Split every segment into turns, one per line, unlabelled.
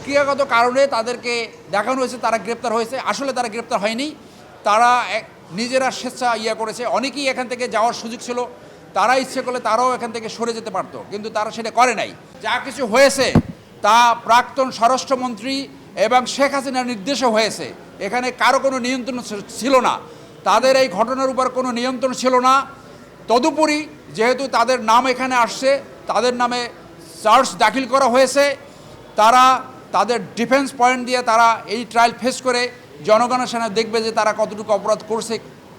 প্রক্রিয়াগত কারণে তাদেরকে দেখানো হয়েছে তারা গ্রেপ্তার হয়েছে, আসলে তারা গ্রেপ্তার হয়নি। তারা নিজেরা স্বেচ্ছা করেছে। অনেকেই এখান থেকে যাওয়ার সুযোগ ছিল, তারা ইচ্ছে করলে তারাও এখান থেকে সরে যেতে পারতো, কিন্তু তারা সেটা করে নাই। যা কিছু হয়েছে তা প্রাক্তন স্বরাষ্ট্রমন্ত্রী এবং শেখ হাসিনার নির্দেশে হয়েছে। এখানে কারো কোনো নিয়ন্ত্রণ ছিল না, তাদের এই ঘটনার উপর কোনো নিয়ন্ত্রণ ছিল না। তদুপরি যেহেতু তাদের নাম এখানে আসছে, তাদের নামে চার্জ দাখিল করা হয়েছে, তারা তাদের ডিফেন্স পয়েন্ট দিয়ে তারা এই ট্রায়াল ফেস করে জনগণের সামনে দেখবে যে তারা কতটুকু অপরাধ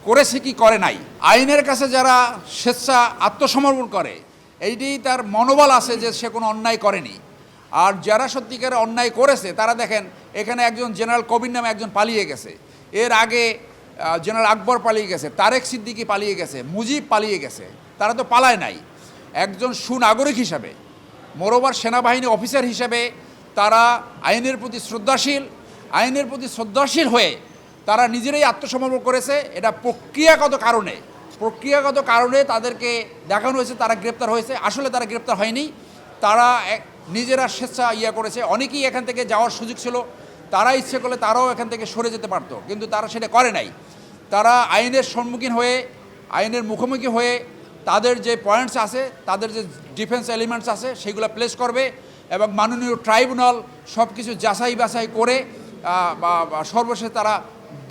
করেছে কি করে নাই। আইনের কাছে যারা স্বেচ্ছা আত্মসমর্পণ করে, এইটি তার মনোবল আছে যে সে কোনো অন্যায় করেনি। আর যারা সত্যিকারে অন্যায় করেছে তারা দেখেন, এখানে একজন জেনারেল কবির নামে একজন পালিয়ে গেছে, এর আগে জেনারেল আকবর পালিয়ে গেছে, তারেক সিদ্দিকি পালিয়ে গেছে, মুজিব পালিয়ে গেছে। তারা তো পালায় নাই। একজন সুনাগরিক হিসাবে, মোরোবার সেনাবাহিনী অফিসার হিসাবে তারা আইনের প্রতি শ্রদ্ধাশীল হয়ে তারা নিজেরাই আত্মসমর্পণ করেছে। এটা প্রক্রিয়াগত কারণে তাদেরকে দেখানো হয়েছে তারা গ্রেপ্তার হয়েছে, আসলে তারা গ্রেপ্তার হয়নি। তারা নিজেরা স্বেচ্ছা করেছে। অনেকেই এখান থেকে যাওয়ার সুযোগ ছিল, তারা ইচ্ছে করলে তারাও এখান থেকে সরে যেতে পারতো, কিন্তু তারা সেটা করে নাই। তারা আইনের সম্মুখীন হয়ে, আইনের মুখোমুখি হয়ে তাদের যে পয়েন্টস আছে, তাদের যে ডিফেন্স এলিমেন্টস আছে সেগুলো প্লেস করবে এবং মাননীয় ট্রাইব্যুনাল সব কিছু যাচাই বাছাই করে সর্বশেষে তারা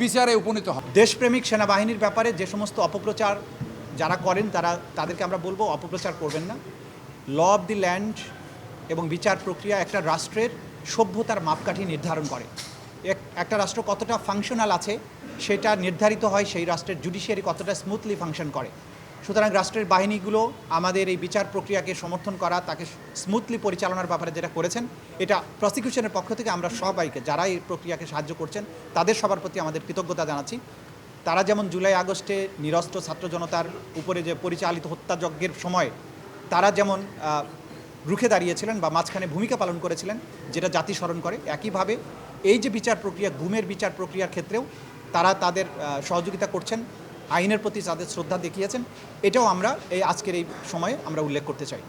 বিচারে উপনীত হয়।
দেশপ্রেমিক সেনাবাহিনীর ব্যাপারে যে সমস্ত অপপ্রচার যারা করেন তাদেরকে আমরা বলবো অপপ্রচার করবেন না। ল অফ দি ল্যান্ড এবং বিচার প্রক্রিয়া একটা রাষ্ট্রের সভ্যতার মাপকাঠি নির্ধারণ করে। একটা রাষ্ট্র কতটা ফাংশনাল আছে সেটা নির্ধারিত হয় সেই রাষ্ট্রের জুডিশিয়ারি কতটা স্মুথলি ফাংশন করে। সুতরাং রাষ্ট্রের বাহিনীগুলো আমাদের এই বিচার প্রক্রিয়াকে সমর্থন করা, তাকে স্মুথলি পরিচালনার ব্যাপারে যেটা করেছেন, এটা প্রসিকিউশনের পক্ষ থেকে আমরা সবাইকে যারা এই প্রক্রিয়াকে সাহায্য করছেন তাদের সবার প্রতি আমাদের কৃতজ্ঞতা জানাচ্ছি। তারা যেমন জুলাই আগস্টে নিরস্ত্র ছাত্র জনতার উপরে যে পরিচালিত হত্যাযজ্ঞের সময় তারা যেমন রুখে দাঁড়িয়েছিলেন বা মাঝখানে ভূমিকা পালন করেছিলেন, যেটা জাতি স্মরণ করে, একইভাবে এই যে বিচার প্রক্রিয়া, গুমের বিচার প্রক্রিয়ার ক্ষেত্রেও তারা তাদের সহযোগিতা করছেন, আইনের প্রতি তাদের শ্রদ্ধা দেখিয়েছেন। এটাও আমরা এই আজকের এই সময়ে আমরা উল্লেখ করতে চাই।